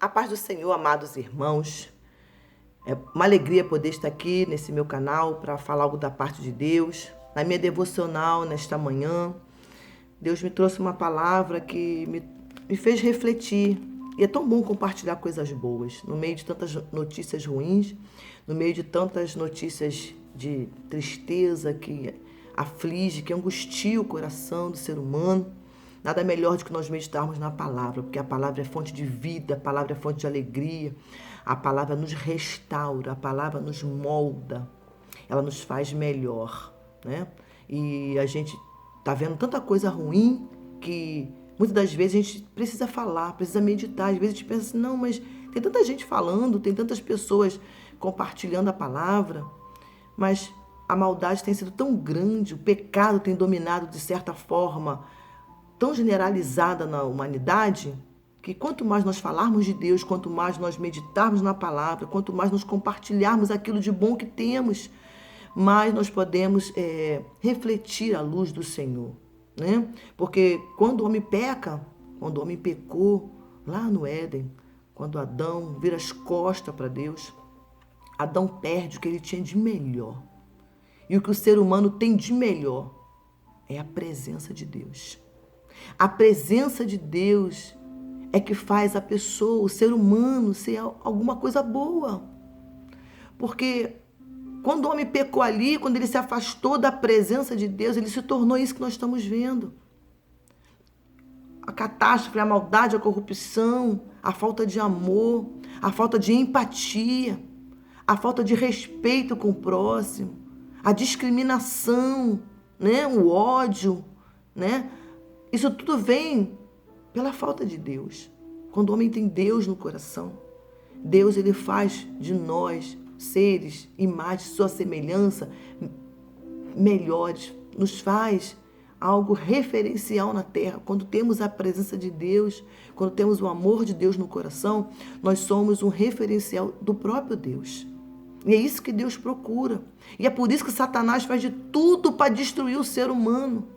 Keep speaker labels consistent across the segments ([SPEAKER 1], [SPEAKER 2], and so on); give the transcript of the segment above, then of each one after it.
[SPEAKER 1] A paz do Senhor, amados irmãos. É uma alegria poder estar aqui nesse meu canal para falar algo da parte de Deus. Na minha devocional, nesta manhã, Deus me trouxe uma palavra que me fez refletir. E é tão bom compartilhar coisas boas, no meio de tantas notícias ruins, no meio de tantas notícias de tristeza que aflige, que angustia o coração do ser humano. Nada melhor do que nós meditarmos na palavra, porque a palavra é fonte de vida, a palavra é fonte de alegria, a palavra nos restaura, a palavra nos molda, ela nos faz melhor, né? E a gente tá vendo tanta coisa ruim que muitas das vezes a gente precisa falar, precisa meditar. Às vezes a gente pensa assim, não, mas tem tanta gente falando, tem tantas pessoas compartilhando a palavra, mas a maldade tem sido tão grande, o pecado tem dominado de certa forma tão generalizada na humanidade, que quanto mais nós falarmos de Deus, quanto mais nós meditarmos na palavra, quanto mais nós compartilharmos aquilo de bom que temos, mais nós podemos refletir a luz do Senhor, né? Porque quando o homem peca, quando o homem pecou lá no Éden, quando Adão vira as costas para Deus, Adão perde o que ele tinha de melhor. E o que o ser humano tem de melhor é a presença de Deus. A presença de Deus é que faz a pessoa, o ser humano, ser alguma coisa boa. Porque quando o homem pecou ali, quando ele se afastou da presença de Deus, ele se tornou isso que nós estamos vendo. A catástrofe, a maldade, a corrupção, a falta de amor, a falta de empatia, a falta de respeito com o próximo, a discriminação, né? O ódio, né? Isso tudo vem pela falta de Deus. Quando o homem tem Deus no coração, Deus ele faz de nós, seres, imagens, sua semelhança, melhores, nos faz algo referencial na terra. Quando temos a presença de Deus, quando temos o amor de Deus no coração, nós somos um referencial do próprio Deus. E é isso que Deus procura. E é por isso que Satanás faz de tudo para destruir o ser humano,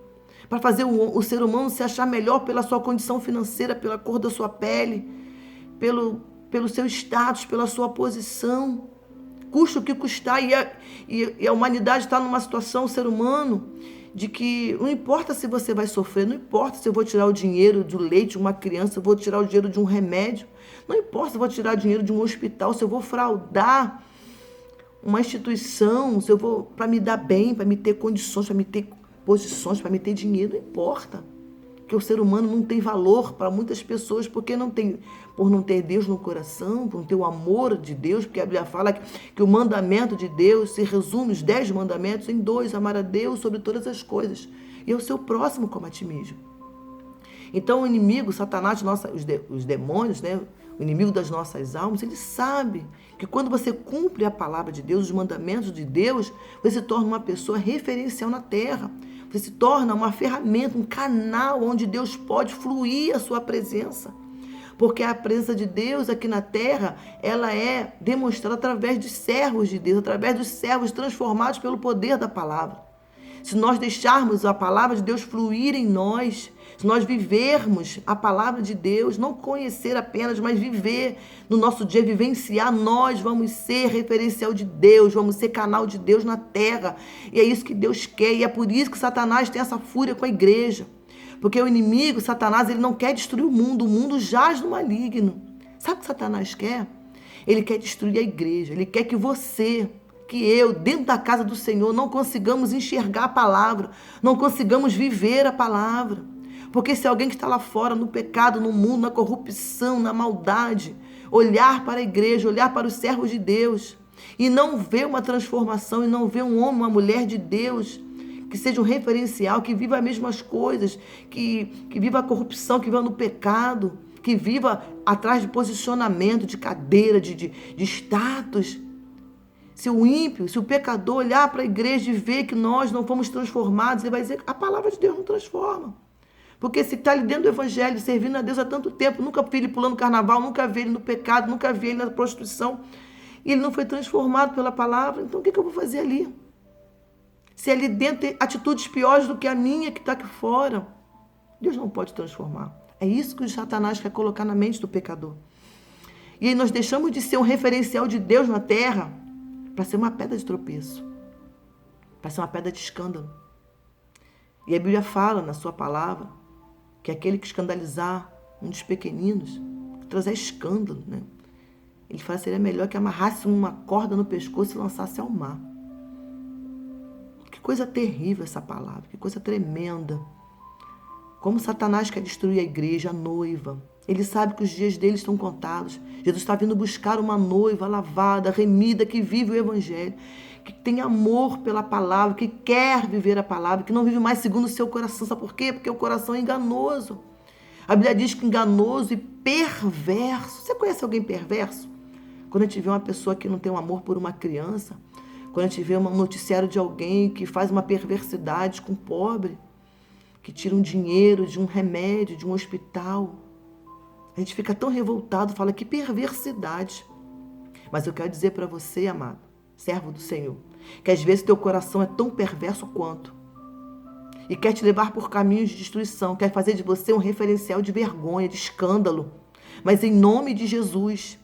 [SPEAKER 1] para fazer o ser humano se achar melhor pela sua condição financeira, pela cor da sua pele, pelo seu status, pela sua posição. Custa o que custar. E a humanidade está numa situação, o ser humano, de que não importa se você vai sofrer, não importa se eu vou tirar o dinheiro do leite de uma criança, se eu vou tirar o dinheiro de um remédio, não importa se eu vou tirar o dinheiro de um hospital, se eu vou fraudar uma instituição, se eu vou para me dar bem, para me ter condições, para me ter posições, para me ter dinheiro, não importa. Que o ser humano não tem valor para muitas pessoas, porque por não ter Deus no coração, por não ter o amor de Deus, porque a Bíblia fala que o mandamento de Deus se resume, os 10 mandamentos, em 2, amar a Deus sobre todas as coisas, e ao seu próximo como a ti mesmo. Então o inimigo, Satanás, os demônios, né? O inimigo das nossas almas, ele sabe que quando você cumpre a palavra de Deus, os mandamentos de Deus, você se torna uma pessoa referencial na terra. Você se torna uma ferramenta, um canal onde Deus pode fluir a sua presença. Porque a presença de Deus aqui na terra, ela é demonstrada através de servos de Deus, através dos servos transformados pelo poder da palavra. Se nós deixarmos a palavra de Deus fluir em nós, se nós vivermos a palavra de Deus, não conhecer apenas, mas viver no nosso dia, vivenciar, nós vamos ser referencial de Deus, vamos ser canal de Deus na terra. E é isso que Deus quer, e é por isso que Satanás tem essa fúria com a igreja. Porque o inimigo, Satanás, ele não quer destruir o mundo jaz no maligno. Sabe o que Satanás quer? Ele quer destruir a igreja, ele quer que você, que eu, dentro da casa do Senhor, não consigamos enxergar a palavra, não consigamos viver a palavra. Porque se alguém que está lá fora, no pecado, no mundo, na corrupção, na maldade, olhar para a igreja, olhar para os servos de Deus, e não ver uma transformação, e não ver um homem, uma mulher de Deus, que seja um referencial, que viva as mesmas coisas, que viva a corrupção, que viva no pecado, que viva atrás de posicionamento, de cadeira, de status. Se o ímpio, se o pecador olhar para a igreja e ver que nós não fomos transformados, ele vai dizer que a palavra de Deus não transforma. Porque se está ali dentro do evangelho, servindo a Deus há tanto tempo, nunca vi ele pulando carnaval, nunca vi ele no pecado, nunca vi ele na prostituição, e ele não foi transformado pela palavra, então o que eu vou fazer ali? Se ali dentro tem atitudes piores do que a minha que está aqui fora, Deus não pode transformar. É isso que o Satanás quer colocar na mente do pecador. E aí nós deixamos de ser um referencial de Deus na terra para ser uma pedra de tropeço, para ser uma pedra de escândalo. E a Bíblia fala na sua palavra que aquele que escandalizar um dos pequeninos, que trazer escândalo, né? Ele fala que seria melhor que amarrasse uma corda no pescoço e lançasse ao mar. Que coisa terrível essa palavra, que coisa tremenda. Como Satanás quer destruir a igreja, a noiva. Ele sabe que os dias dele estão contados. Jesus está vindo buscar uma noiva lavada, remida, que vive o evangelho, que tem amor pela palavra, que quer viver a palavra, que não vive mais segundo o seu coração. Sabe por quê? Porque o coração é enganoso. A Bíblia diz que enganoso e perverso. Você conhece alguém perverso? Quando a gente vê uma pessoa que não tem um amor por uma criança, quando a gente vê um noticiário de alguém que faz uma perversidade com um pobre, que tira um dinheiro de um remédio, de um hospital, a gente fica tão revoltado, fala que perversidade. Mas eu quero dizer para você, amado, servo do Senhor, que às vezes teu coração é tão perverso quanto, e quer te levar por caminhos de destruição, quer fazer de você um referencial de vergonha, de escândalo. Mas em nome de Jesus,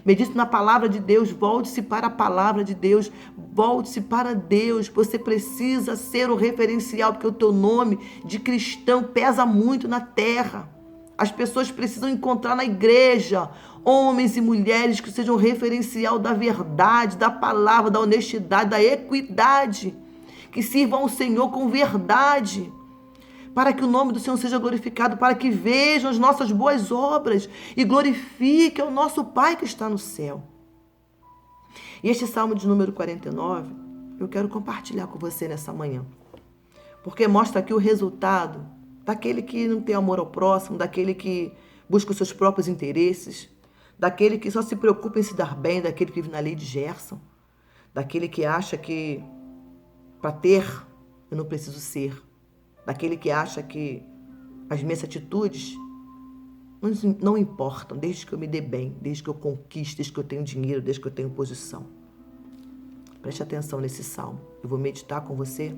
[SPEAKER 1] medite na palavra de Deus, volte-se para a palavra de Deus, volte-se para Deus. Você precisa ser um referencial, porque o teu nome de cristão pesa muito na terra. As pessoas precisam encontrar na igreja homens e mulheres que sejam referencial da verdade, da palavra, da honestidade, da equidade, que sirvam ao Senhor com verdade, para que o nome do Senhor seja glorificado, para que vejam as nossas boas obras e glorifiquem o nosso Pai que está no céu. E este Salmo de número 49, eu quero compartilhar com você nessa manhã, porque mostra aqui o resultado daquele que não tem amor ao próximo, daquele que busca os seus próprios interesses, daquele que só se preocupa em se dar bem, daquele que vive na lei de Gerson, daquele que acha que para ter eu não preciso ser, daquele que acha que as minhas atitudes não importam, desde que eu me dê bem, desde que eu conquiste, desde que eu tenho dinheiro, desde que eu tenho posição. Preste atenção nesse salmo, eu vou meditar com você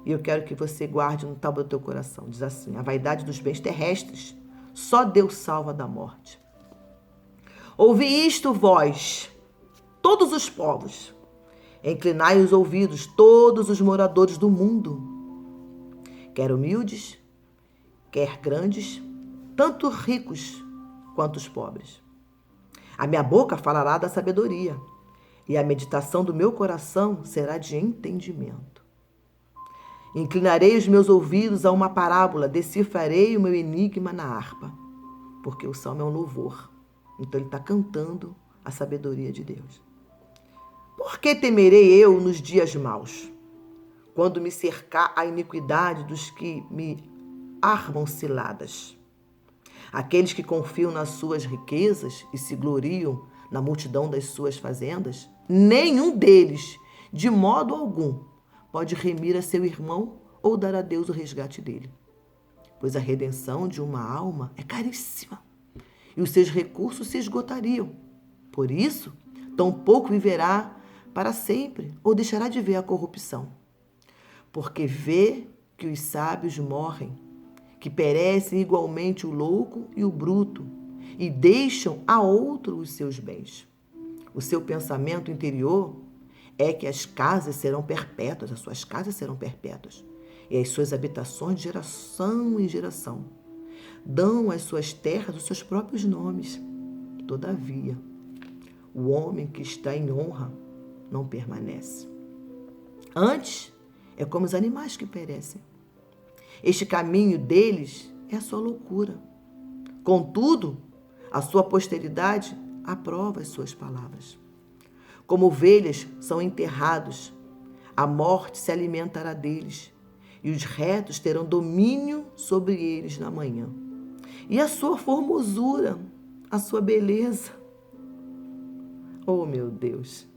[SPEAKER 1] e eu quero que você guarde no tábua do teu coração. Diz assim: a vaidade dos bens terrestres, só Deus salva da morte. Ouvi isto, vós, todos os povos, inclinai os ouvidos, todos os moradores do mundo, quer humildes, quer grandes, tanto ricos quanto os pobres. A minha boca falará da sabedoria, e a meditação do meu coração será de entendimento. Inclinarei os meus ouvidos a uma parábola, decifrarei o meu enigma na harpa, porque o salmo é um louvor, então ele está cantando a sabedoria de Deus. Por que temerei eu nos dias maus, quando me cercar a iniquidade dos que me armam ciladas? Aqueles que confiam nas suas riquezas e se gloriam na multidão das suas fazendas, nenhum deles, de modo algum, pode remir a seu irmão ou dar a Deus o resgate dele. Pois a redenção de uma alma é caríssima e os seus recursos se esgotariam. Por isso, tampouco viverá para sempre ou deixará de ver a corrupção. Porque vê que os sábios morrem, que perecem igualmente o louco e o bruto, e deixam a outro os seus bens. O seu pensamento interior é que as casas serão perpétuas, as suas casas serão perpétuas, e as suas habitações de geração em geração. Dão às suas terras os seus próprios nomes. Todavia, o homem que está em honra não permanece. Antes, é como os animais que perecem. Este caminho deles é a sua loucura. Contudo, a sua posteridade aprova as suas palavras. Como ovelhas são enterrados, a morte se alimentará deles, e os retos terão domínio sobre eles na manhã. E a sua formosura, a sua beleza, oh meu Deus,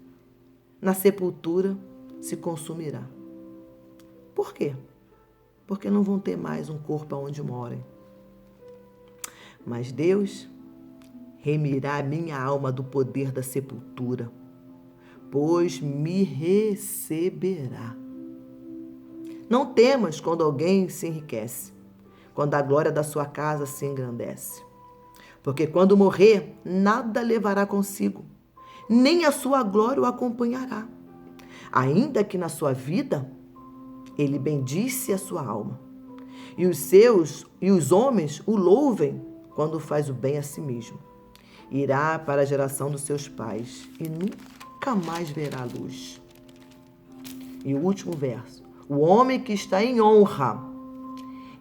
[SPEAKER 1] na sepultura se consumirá. Por quê? Porque não vão ter mais um corpo aonde morem. Mas Deus remirá a minha alma do poder da sepultura, pois me receberá. Não temas quando alguém se enriquece, quando a glória da sua casa se engrandece. Porque quando morrer, nada levará consigo, nem a sua glória o acompanhará. Ainda que na sua vida ele bendisse a sua alma, e os homens o louvem quando faz o bem a si mesmo. Irá para a geração dos seus pais e nunca mais verá a luz. E o último verso. O homem que está em honra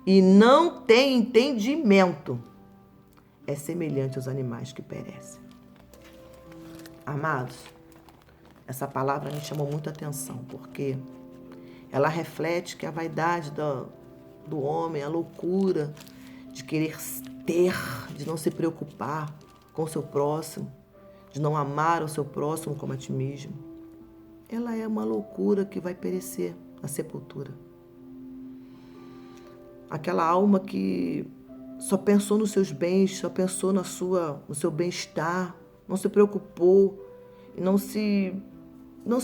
[SPEAKER 1] e não tem entendimento é semelhante aos animais que perecem. Amados, essa palavra me chamou muita atenção, porque ela reflete que a vaidade do homem, a loucura de querer ter, de não se preocupar com o seu próximo, de não amar o seu próximo como a ti mesmo, ela é uma loucura que vai perecer na sepultura. Aquela alma que só pensou nos seus bens, só pensou no seu bem-estar, não se preocupou, não se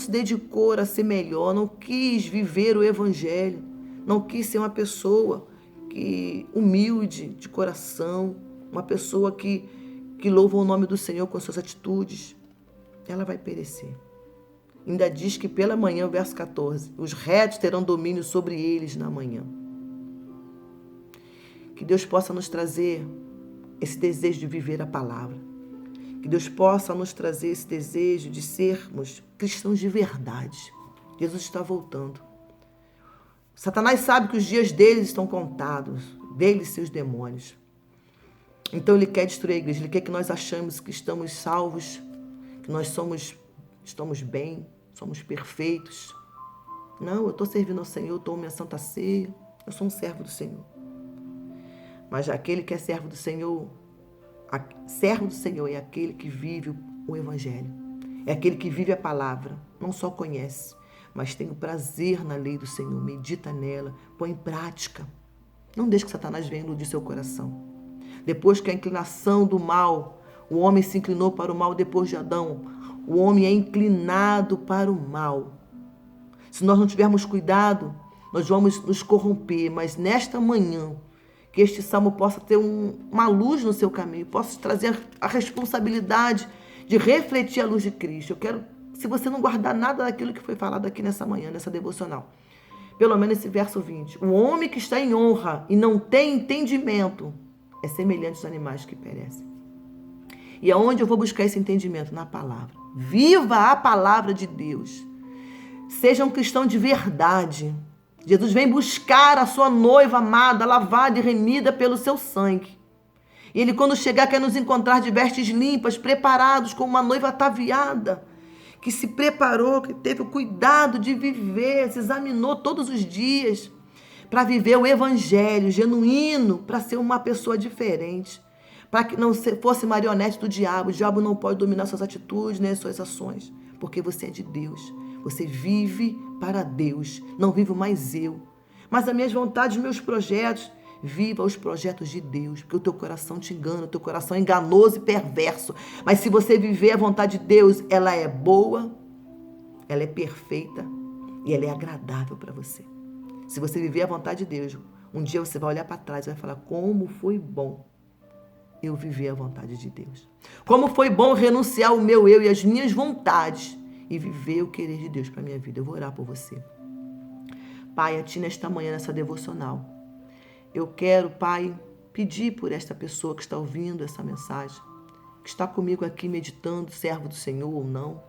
[SPEAKER 1] dedicou a ser melhor, não quis viver o evangelho, não quis ser uma pessoa humilde de coração, uma pessoa que louva o nome do Senhor com suas atitudes, ela vai perecer. Ainda diz que pela manhã, o verso 14, os retos terão domínio sobre eles na manhã. Que Deus possa nos trazer esse desejo de viver a palavra. Que Deus possa nos trazer esse desejo de sermos cristãos de verdade. Jesus está voltando. Satanás sabe que os dias deles estão contados, deles e seus demônios. Então ele quer destruir a igreja, ele quer que nós achemos que estamos salvos, que nós estamos bem, somos perfeitos. Não, eu estou servindo ao Senhor, eu tomo minha santa ceia, eu sou um servo do Senhor. Mas aquele que é servo do Senhor é aquele que vive o Evangelho. É aquele que vive a palavra, não só conhece, mas tem o prazer na lei do Senhor, medita nela, põe em prática. Não deixe que Satanás venha iludir seu coração. Depois que a inclinação do mal, o homem se inclinou para o mal depois de Adão, o homem é inclinado para o mal. Se nós não tivermos cuidado, nós vamos nos corromper, mas nesta manhã, que este salmo possa ter uma luz no seu caminho, possa trazer a responsabilidade de refletir a luz de Cristo. Eu quero, se você não guardar nada daquilo que foi falado aqui nessa manhã, nessa devocional, pelo menos esse verso 20. O homem que está em honra e não tem entendimento é semelhante aos animais que perecem. E aonde eu vou buscar esse entendimento? Na palavra. Viva a palavra de Deus. Seja um cristão de verdade. Jesus vem buscar a sua noiva amada, lavada e remida pelo seu sangue. E ele, quando chegar, quer nos encontrar de vestes limpas, preparados como uma noiva ataviada, que se preparou, que teve o cuidado de viver, se examinou todos os dias para viver o evangelho genuíno, para ser uma pessoa diferente, para que não fosse marionete do diabo. O diabo não pode dominar suas atitudes nem suas ações, porque você é de Deus. Você vive para Deus, não vivo mais eu. Mas as minhas vontades, os meus projetos, viva os projetos de Deus, porque o teu coração te engana, o teu coração é enganoso e perverso. Mas se você viver a vontade de Deus, ela é boa, ela é perfeita e ela é agradável para você. Se você viver a vontade de Deus, um dia você vai olhar para trás e vai falar: como foi bom eu viver a vontade de Deus. Como foi bom renunciar o meu eu e as minhas vontades e viver o querer de Deus para a minha vida. Eu vou orar por você. Pai, a Ti nesta manhã, nessa devocional, eu quero, Pai, pedir por esta pessoa que está ouvindo essa mensagem, que está comigo aqui meditando, servo do Senhor ou não.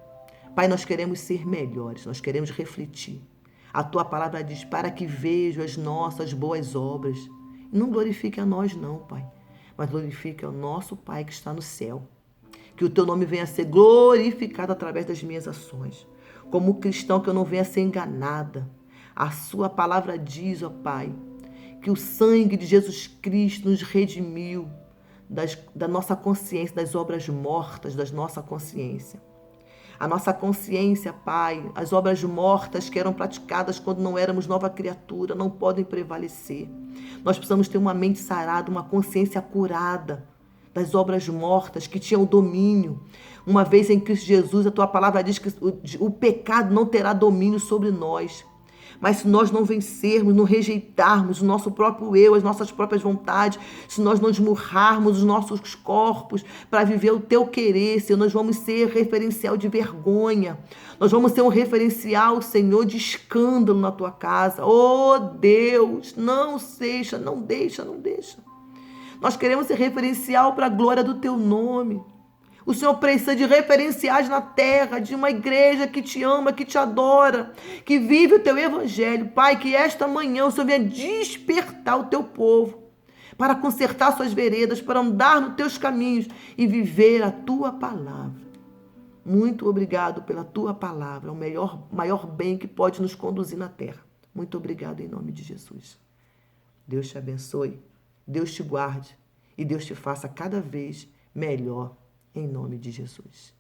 [SPEAKER 1] Pai, nós queremos ser melhores, nós queremos refletir. A Tua palavra diz: para que vejam as nossas boas obras. E não glorifique a nós não, Pai, mas glorifique ao nosso Pai que está no céu. Que o Teu nome venha a ser glorificado através das minhas ações. Como cristão, que eu não venha a ser enganada. A Sua palavra diz, ó Pai, que o sangue de Jesus Cristo nos redimiu da nossa consciência, das obras mortas da nossa consciência. A nossa consciência, Pai, as obras mortas que eram praticadas quando não éramos nova criatura, não podem prevalecer. Nós precisamos ter uma mente sarada, uma consciência curada das obras mortas que tinham domínio. Uma vez em Cristo Jesus, a Tua palavra diz que o pecado não terá domínio sobre nós. Mas se nós não vencermos, não rejeitarmos o nosso próprio eu, as nossas próprias vontades, se nós não esmurrarmos os nossos corpos para viver o teu querer, Senhor, nós vamos ser referencial de vergonha. Nós vamos ser um referencial, Senhor, de escândalo na tua casa. Oh, Deus, não deixa, não deixa, não deixa. Nós queremos ser referencial para a glória do teu nome. O Senhor precisa de referenciais na terra, de uma igreja que te ama, que te adora, que vive o teu evangelho. Pai, que esta manhã o Senhor venha despertar o teu povo para consertar suas veredas, para andar nos teus caminhos e viver a tua palavra. Muito obrigado pela tua palavra, o maior bem que pode nos conduzir na terra. Muito obrigado em nome de Jesus. Deus te abençoe, Deus te guarde e Deus te faça cada vez melhor. Em nome de Jesus.